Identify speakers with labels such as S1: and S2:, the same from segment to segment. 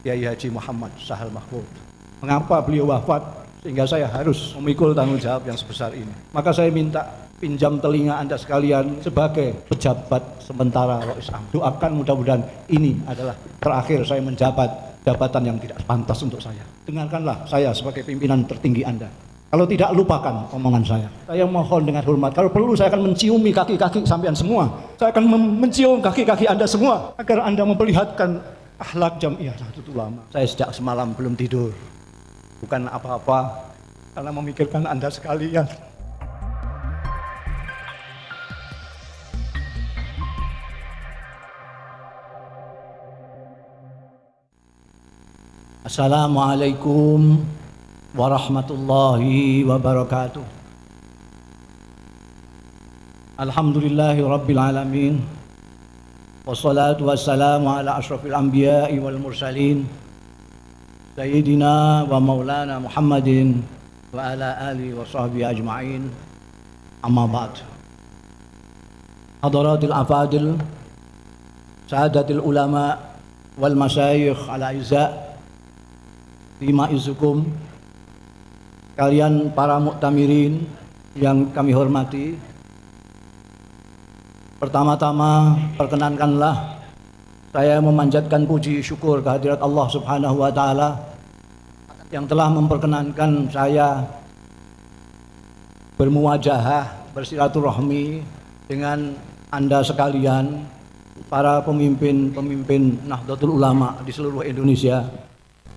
S1: Kiai Haji Muhammad Sahal Mahfud. Mengapa beliau wafat sehingga saya harus memikul tanggung jawab yang sebesar ini? Maka saya minta pinjam telinga Anda sekalian sebagai pejabat sementara Rois Am. Doakan mudah-mudahan ini adalah terakhir saya menjabat jabatan yang tidak pantas untuk saya. Dengarkanlah saya sebagai pimpinan tertinggi Anda. Kalau tidak, lupakan omongan saya. Saya mohon dengan hormat, kalau perlu saya akan menciumi kaki-kaki sampean semua. Saya akan mencium kaki-kaki Anda semua agar Anda memperlihatkan akhlak Jamiah Nahdlatul Ulama. Saya sejak semalam belum tidur. Bukan apa-apa, karena memikirkan Anda sekalian. Assalamualaikum warahmatullahi wabarakatuh. Alhamdulillahi rabbil alamin. Wassalatu wassalamu ala ashrafil anbiya'i wal mursalin Sayyidina wa maulana Muhammadin wa ala alihi wa sahbihi ajma'in. Amma ba'd. Hadaratil afadil, sa'adatil ulama wal masyayikh ala izza' lima izukum, kalian para muktamirin yang kami hormati. Pertama-tama perkenankanlah saya memanjatkan puji syukur kehadirat Allah Subhanahu wa taala yang telah memperkenankan saya bermuwajahah, bersilaturahmi dengan Anda sekalian, para pemimpin-pemimpin Nahdlatul Ulama di seluruh Indonesia.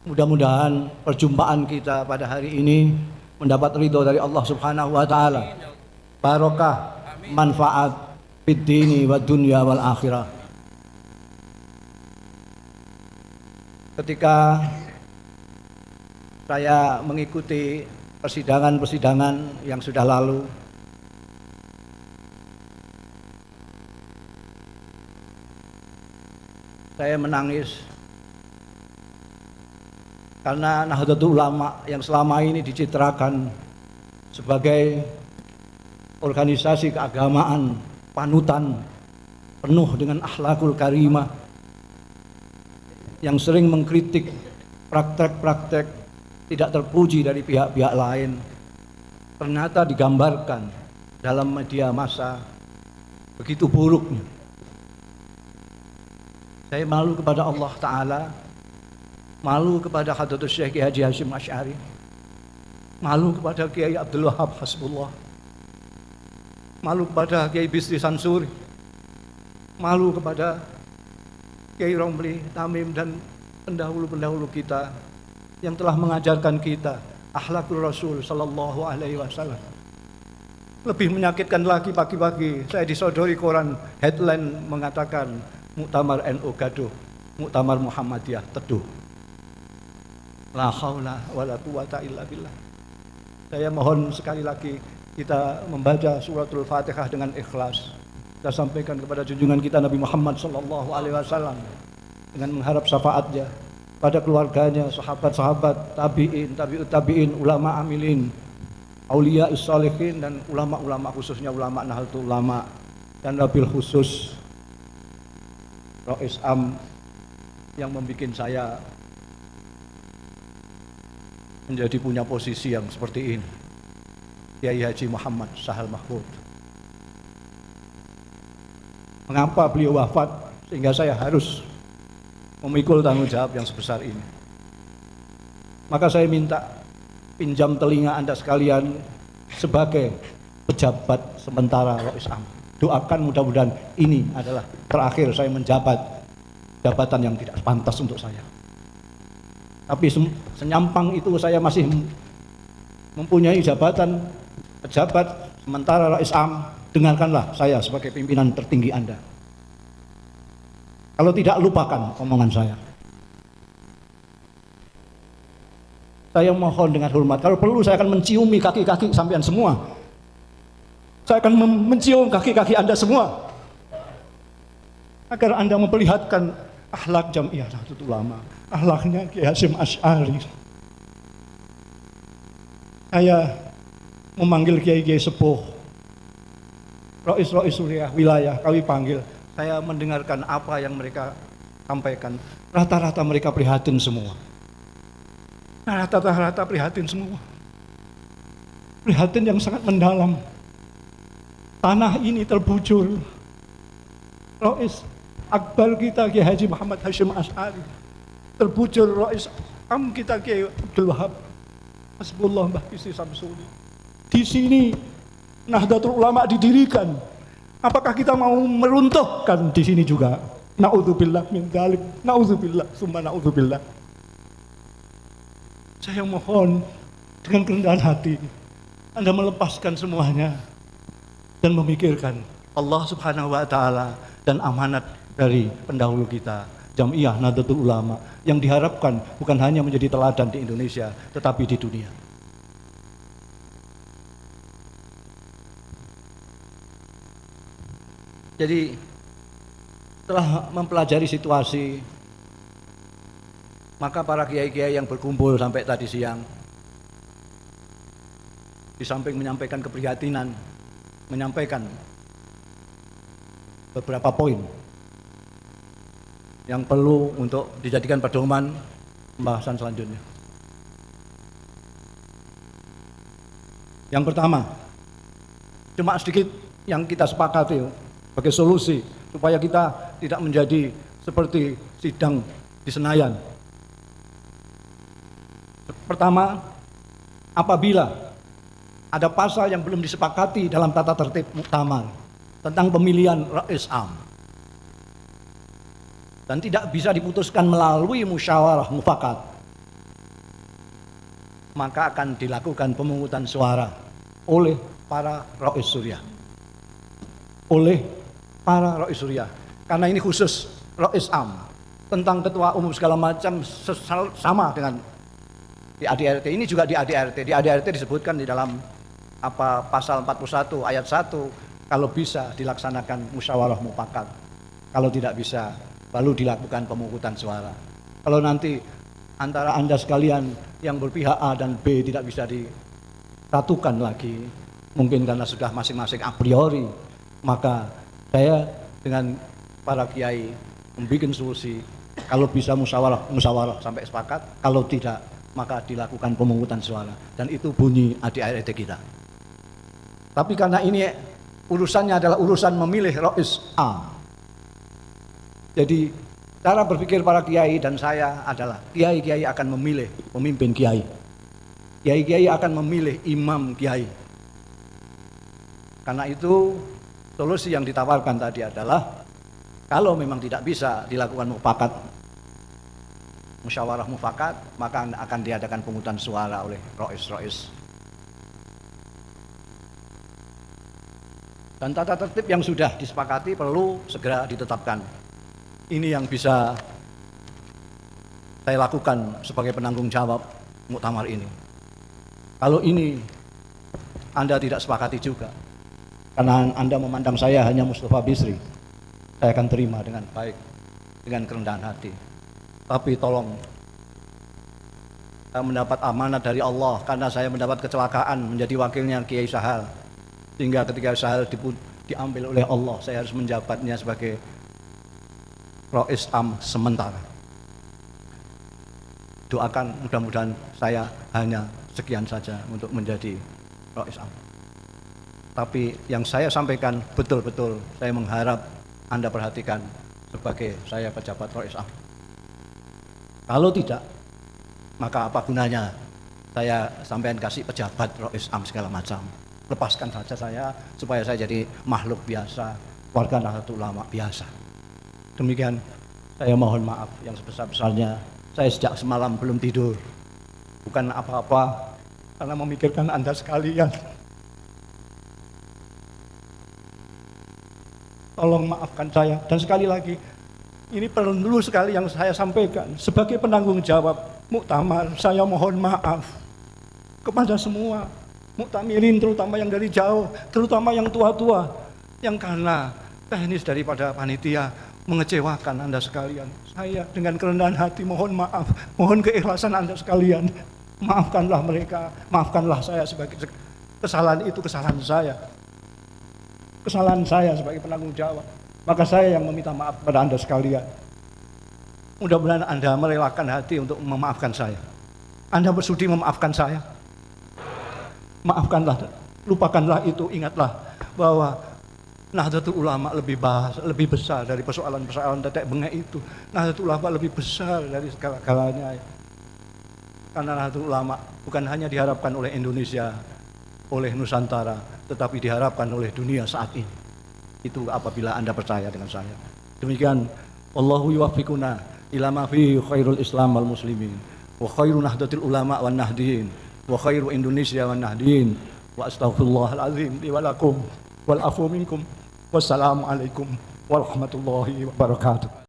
S1: Mudah-mudahan perjumpaan kita pada hari ini mendapat ridho dari Allah Subhanahu wa taala. Barokah, manfaat fid dini wad dunya wal akhirah. Ketika saya mengikuti persidangan-persidangan yang sudah lalu, saya menangis karena Nahdlatul Ulama yang selama ini dicitrakan sebagai organisasi keagamaan panutan penuh dengan akhlakul karimah yang sering mengkritik praktek-praktek tidak terpuji dari pihak-pihak lain, ternyata digambarkan dalam media massa begitu buruknya. Saya malu kepada Allah Ta'ala, malu kepada Hadratus Syekh Kiai Haji Hasyim Asy'ari, malu kepada Kiai Abdul Wahab Hasbullah, malu kepada Kiai Bisri Sansuri, malu kepada Kiai Romli Tamim dan pendahulu-pendahulu kita yang telah mengajarkan kita akhlakul Rasul sallallahu alaihi wasallam. Lebih menyakitkan lagi, pagi-pagi saya disodori koran headline mengatakan Muktamar NU gaduh, Muktamar Muhammadiyah teduh. La haula wala quwata illa billah. Saya mohon sekali lagi kita membaca suratul Fatihah dengan ikhlas. Kita sampaikan kepada junjungan kita Nabi Muhammad sallallahu alaihi wasallam dengan mengharap syafaatnya pada keluarganya, sahabat-sahabat, tabi'in, tabi'ut tabi'in, ulama amilin, aulia sholihin dan ulama-ulama, khususnya ulama Nahdlatul Ulama dan wabil khusus Rois Am yang membuat saya menjadi punya posisi yang seperti ini, Kiai Haji Muhammad Sahal Mahfud. Mengapa beliau wafat sehingga saya harus memikul tanggung jawab yang sebesar ini? Maka saya minta pinjam telinga Anda sekalian sebagai pejabat sementara Rois Am. Doakan mudah-mudahan ini adalah terakhir saya menjabat jabatan yang tidak pantas untuk saya. Tapi senyampang itu saya masih mempunyai jabatan pejabat sementara Rois Am. Dengarkanlah saya sebagai pimpinan tertinggi Anda. Kalau tidak, lupakan omongan saya. Saya mohon dengan hormat, kalau perlu saya akan menciumi kaki-kaki sampean semua. Saya akan mencium kaki-kaki Anda semua agar Anda memperlihatkan akhlak Jamiah Nahdlatul Ulama, akhlaknya Kiai Hasyim Asy'ari. Saya memanggil kiai-kiai sepuh, Rois-Rois Suriah wilayah, kami panggil. Saya mendengarkan apa yang mereka sampaikan. rata-rata mereka prihatin semua. Rata-rata prihatin semua. Prihatin yang sangat mendalam. Tanah ini terbujur. Rais Akbar kita Kiai Haji Muhammad Hasyim Asy'ari, terbujur Rais Am kita Kiai Abdul Wahab Hasbullah Mbah Kisi Samsudi. Di sini Nahdlatul Ulama didirikan. Apakah kita mau meruntuhkan di sini juga? Na'udzubillah min dzalik. Na'udzubillah, summa na'udzubillah. Saya mohon dengan kerendahan hati Anda melepaskan semuanya dan memikirkan Allah Subhanahu wa taala dan amanat dari pendahulu kita, Jam'iyah Nahdlatul Ulama, yang diharapkan bukan hanya menjadi teladan di Indonesia tetapi di dunia. Jadi setelah mempelajari situasi, maka para kiai-kiai yang berkumpul sampai tadi siang, di samping menyampaikan keprihatinan, menyampaikan beberapa poin yang perlu untuk dijadikan pedoman pembahasan selanjutnya. Yang pertama, cuma sedikit yang kita sepakati sebagai solusi supaya kita tidak menjadi seperti sidang di Senayan. Pertama, apabila ada pasal yang belum disepakati dalam tata tertib muktamar tentang pemilihan Rais Am dan tidak bisa diputuskan melalui musyawarah mufakat, maka akan dilakukan pemungutan suara oleh para Rais Surya. Oleh para Rais Surya. Karena ini khusus Rais Am. Tentang ketua umum segala macam sama dengan di ADRT. Ini juga di ADRT. Di ADRT disebutkan di dalam pasal 41 ayat 1, kalau bisa dilaksanakan musyawarah mufakat. Kalau tidak bisa, lalu dilakukan pemungutan suara. Kalau nanti antara Anda sekalian yang berpihak A dan B tidak bisa disatukan lagi, mungkin karena sudah masing-masing a priori, maka saya dengan para kiai membuat solusi, kalau bisa musyawarah sampai sepakat, kalau tidak maka dilakukan pemungutan suara, dan itu bunyi ADRT kita. Tapi karena ini urusannya adalah urusan memilih Rais A, jadi cara berpikir para kiai dan saya adalah kiai-kiai akan memilih pemimpin kiai, kiai-kiai akan memilih imam kiai. Karena itu solusi yang ditawarkan tadi adalah kalau memang tidak bisa dilakukan mufakat, musyawarah mufakat, maka akan diadakan pemungutan suara oleh Rais. Dan tata tertib yang sudah disepakati perlu segera ditetapkan. Ini yang bisa saya lakukan sebagai penanggung jawab muktamar ini. Kalau ini Anda tidak sepakati juga, karena Anda memandang saya hanya Mustafa Bisri, saya akan terima dengan baik, dengan kerendahan hati. Tapi tolong, saya mendapat amanat dari Allah karena saya mendapat kecelakaan menjadi wakilnya Kiai Sahal. Sehingga ketika Sahal diambil oleh Allah, saya harus menjabatnya sebagai Rais Am sementara. Doakan mudah-mudahan saya hanya sekian saja untuk menjadi Rais Am. Tapi yang saya sampaikan betul-betul saya mengharap Anda perhatikan sebagai saya pejabat Rais Am. Kalau tidak, maka apa gunanya saya sampean kasih pejabat Rais Am segala macam. Lepaskan saja saya supaya saya jadi makhluk biasa, warga Nahdlatul Ulama biasa. Demikian, saya mohon maaf yang sebesar-besarnya. Saya sejak semalam belum tidur. Bukan apa-apa, karena memikirkan Anda sekalian. Tolong maafkan saya. Dan sekali lagi, ini perlu sekali yang saya sampaikan. Sebagai penanggung jawab muktamar, saya mohon maaf kepada semua muktamirin, terutama yang dari jauh, terutama yang tua-tua, yang karena teknis daripada panitia mengecewakan Anda sekalian. Saya dengan kerendahan hati mohon maaf, mohon keikhlasan Anda sekalian. Maafkanlah mereka, maafkanlah saya sebagai kesalahan itu kesalahan saya. Kesalahan saya sebagai penanggung jawab. Maka saya yang meminta maaf kepada Anda sekalian. Mudah-mudahan Anda merelakan hati untuk memaafkan saya. Anda bersudi memaafkan saya. Maafkanlah, lupakanlah itu, ingatlah bahwa Nahdlatul Ulama lebih besar dari persoalan-persoalan tetek bengek itu. Nahdlatul Ulama lebih besar dari segala-galanya. Karena Nahdlatul Ulama bukan hanya diharapkan oleh Indonesia, oleh Nusantara, tetapi diharapkan oleh dunia saat ini. Itu apabila Anda percaya dengan saya. Demikian, Wallahu yuwaffiquna ila ma fi khairul Islam wal muslimin wa khairu Nahdlatul Ulama wan nahdiyin wa khairu Indonesia wan nahdiyin wa astaghfirullahal azim li wa lakum wal afu minkum. Wassalamualaikum warahmatullahi wabarakatuh.